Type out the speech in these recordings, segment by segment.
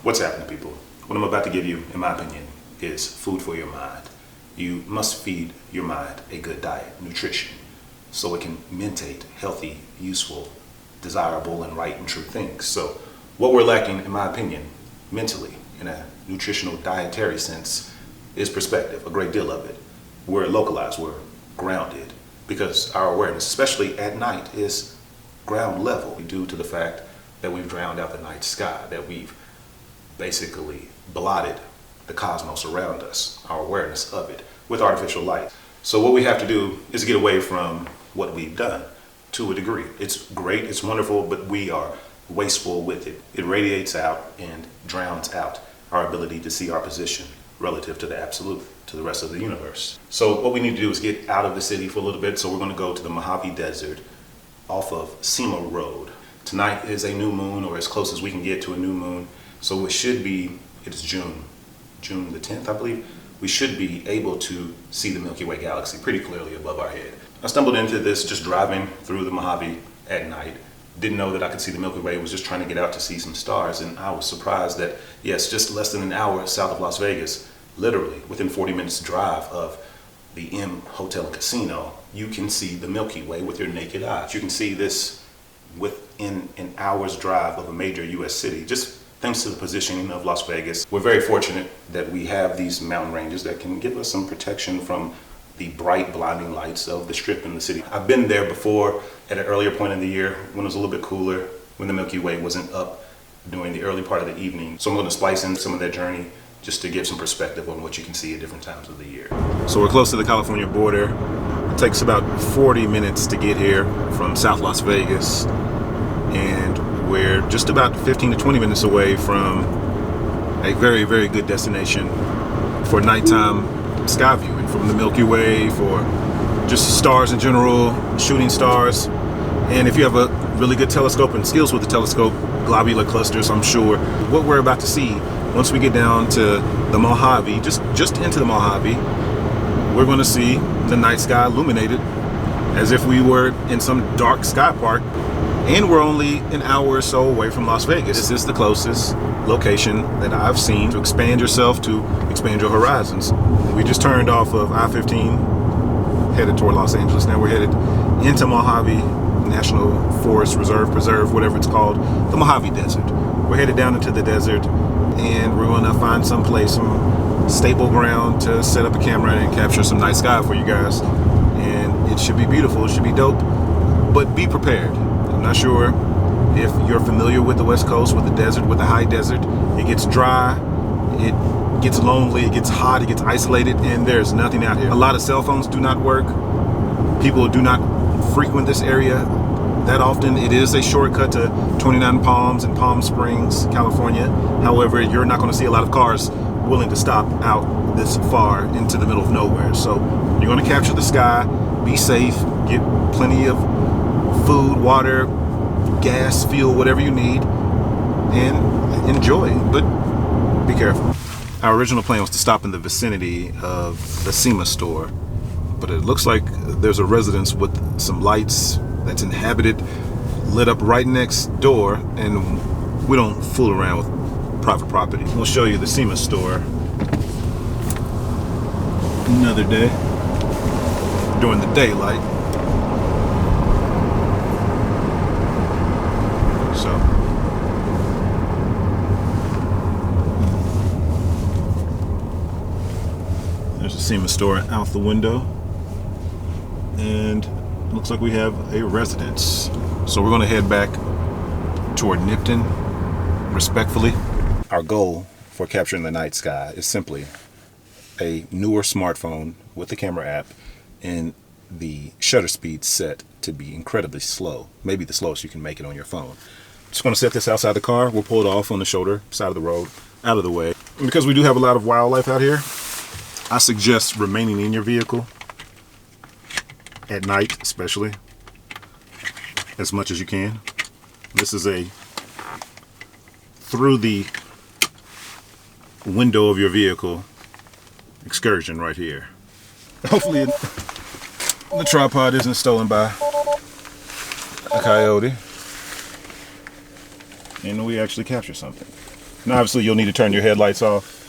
What's happening, people? What I'm about to give you, in my opinion, is food for your mind. You must feed your mind a good diet, nutrition, so it can mentate healthy, useful, desirable, and right and true things. So what we're lacking, in my opinion, mentally, in a nutritional dietary sense, is perspective, a great deal of it. We're localized, we're grounded, because our awareness, especially at night, is ground level due to the fact that we've drowned out the night sky, that we've basically blotted the cosmos around us, our awareness of it, with artificial light. So what we have to do is get away from what we've done to a degree. It's great, it's wonderful, but we are wasteful with it. It radiates out and drowns out our ability to see our position relative to the absolute, to the rest of the universe. So what we need to do is get out of the city for a little bit. So we're going to go to the Mojave Desert off of Sema Road. Tonight is a new moon, or as close as we can get to a new moon. So it should be, it's June the 10th, I believe. We should be able to see the Milky Way galaxy pretty clearly above our head. I stumbled into this just driving through the Mojave at night. Didn't know that I could see the Milky Way, was just trying to get out to see some stars, and I was surprised that, yes, just less than an hour south of Las Vegas, literally within 40 minutes drive of the M Hotel and Casino, you can see the Milky Way with your naked eyes. You can see this within an hour's drive of a major US city, just thanks to the positioning of Las Vegas. We're very fortunate that we have these mountain ranges that can give us some protection from the bright, blinding lights of the Strip in the city. I've been there before at an earlier point in the year when it was a little bit cooler, when the Milky Way wasn't up during the early part of the evening. So I'm going to splice in some of that journey just to give some perspective on what you can see at different times of the year. So we're close to the California border. It takes about 40 minutes to get here from South Las Vegas, and we're just about 15 to 20 minutes away from a very, very good destination for nighttime sky viewing, from the Milky Way, for just stars in general, shooting stars. And if you have a really good telescope and skills with the telescope, globular clusters, I'm sure. What we're about to see once we get down to the Mojave, just into the Mojave, we're going to see the night sky illuminated as if we were in some dark sky park. And we're only an hour or so away from Las Vegas. This is the closest location that I've seen to expand yourself, to expand your horizons. We just turned off of I-15, headed toward Los Angeles. Now we're headed into Mojave National Forest Reserve, Preserve, whatever it's called, the Mojave Desert. We're headed down into the desert, and we're going to find some place, some stable ground to set up a camera and capture some night sky for you guys. And it should be beautiful, it should be dope, but be prepared. I'm not sure if you're familiar with the West Coast, with the desert, with the high desert. It gets dry, it gets lonely, it gets hot, it gets isolated, and there's nothing out here. A lot of cell phones do not work. People do not frequent this area that often. It is a shortcut to 29 Palms and Palm Springs, California. However, you're not going to see a lot of cars willing to stop out this far into the middle of nowhere. So you're going to capture the sky, be safe, get plenty of food, water, gas, fuel, whatever you need, and enjoy, but be careful. Our original plan was to stop in the vicinity of the SEMA store, but it looks like there's a residence with some lights that's inhabited, lit up right next door, and we don't fool around with private property. We'll show you the SEMA store another day during the daylight. So there's a SEMA store out the window, and looks like we have a residence. So we're going to head back toward Nipton, respectfully. Our goal for capturing the night sky is simply a newer smartphone with the camera app and the shutter speed set to be incredibly slow, maybe the slowest you can make it on your phone. Just going to set this outside the car. We'll pull it off on the shoulder side of the road, out of the way. And because we do have a lot of wildlife out here, I suggest remaining in your vehicle at night, especially, as much as you can. This is a through the window of your vehicle excursion right here. Hopefully the tripod isn't stolen by a coyote and we actually capture something. And obviously you'll need to turn your headlights off.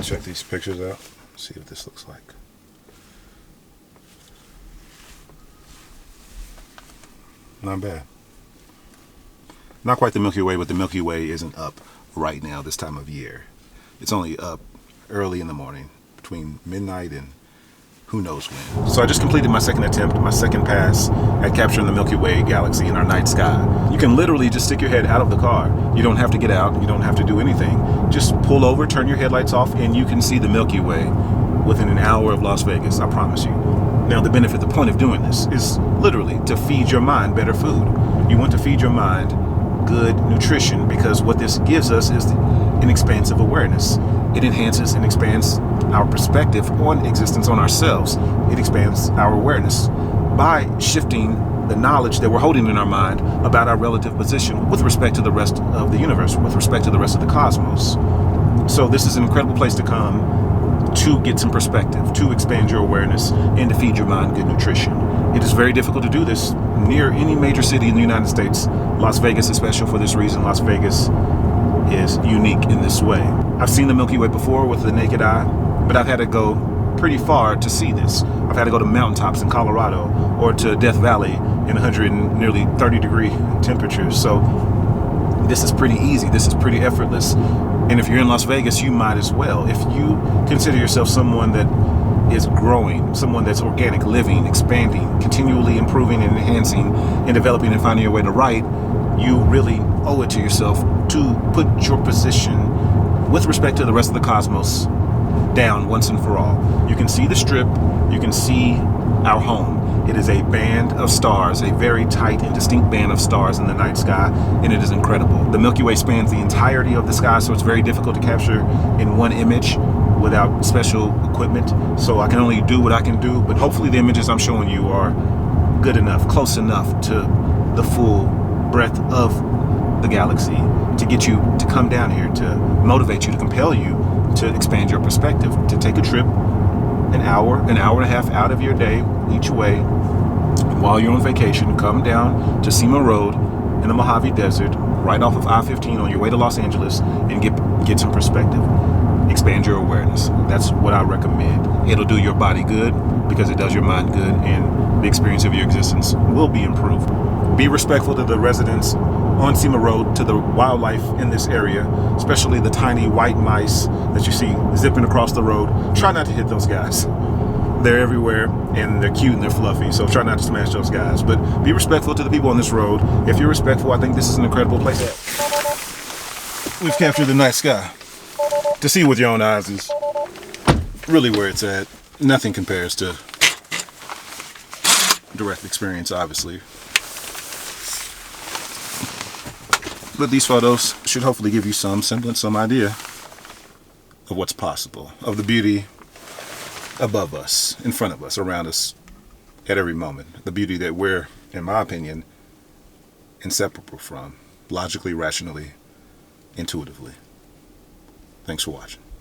Check these pictures out. See what this looks like. Not bad. Not quite the Milky Way, but the Milky Way isn't up right now this time of year. It's only up early in the morning, between midnight and who knows when. So I just completed my second attempt, my second pass at capturing the Milky Way galaxy in our night sky. You can literally just stick your head out of the car. You don't have to get out. You don't have to do anything. Just pull over, turn your headlights off, and you can see the Milky Way within an hour of Las Vegas, I promise you. Now the benefit, the point of doing this is literally to feed your mind better food. You want to feed your mind good nutrition, because what this gives us is an expansive awareness. It enhances and expands our perspective on existence, on ourselves. It expands our awareness by shifting the knowledge that we're holding in our mind about our relative position with respect to the rest of the universe, with respect to the rest of the cosmos. So this is an incredible place to come to get some perspective, to expand your awareness, and to feed your mind good nutrition. It is very difficult to do this near any major city in the United States. Las Vegas is special for this reason. Las Vegas is unique in this way. I've seen the Milky Way before with the naked eye, but I've had to go pretty far to see this. I've had to go to mountaintops in Colorado or to Death Valley in 100 and nearly 30-degree temperatures. So this is pretty easy. This is pretty effortless. And if you're in Las Vegas, you might as well. If you consider yourself someone that is growing, someone that's organic, living, expanding, continually improving and enhancing and developing and finding your way to right, you really owe it to yourself to put your position with respect to the rest of the cosmos down once and for all. You can see the strip, you can see our home. It is a band of stars, a very tight and distinct band of stars in the night sky, and it is incredible. The Milky Way spans the entirety of the sky, so it's very difficult to capture in one image without special equipment. So I can only do what I can do, but hopefully the images I'm showing you are good enough, close enough to the full breadth of the galaxy to get you to come down here, to motivate you, to compel you to expand your perspective, to take a trip an hour and a half out of your day each way while you're on vacation. Come down to Cima Road in the Mojave Desert, right off of I-15 on your way to Los Angeles, and get some perspective. Expand your awareness. That's what I recommend. It'll do your body good because it does your mind good, and the experience of your existence will be improved. Be respectful to the residents on Cima Road, to the wildlife in this area, especially the tiny white mice that you see zipping across the road. Try not to hit those guys. They're everywhere, and they're cute and they're fluffy, so try not to smash those guys. But be respectful to the people on this road. If you're respectful, I think this is an incredible place. We've captured the night sky. To see with your own eyes is really where it's at. Nothing compares to direct experience, obviously. But these photos should hopefully give you some semblance, some idea of what's possible, of the beauty above us, in front of us, around us, at every moment. The beauty that we're, in my opinion, inseparable from, logically, rationally, intuitively. Thanks for watching.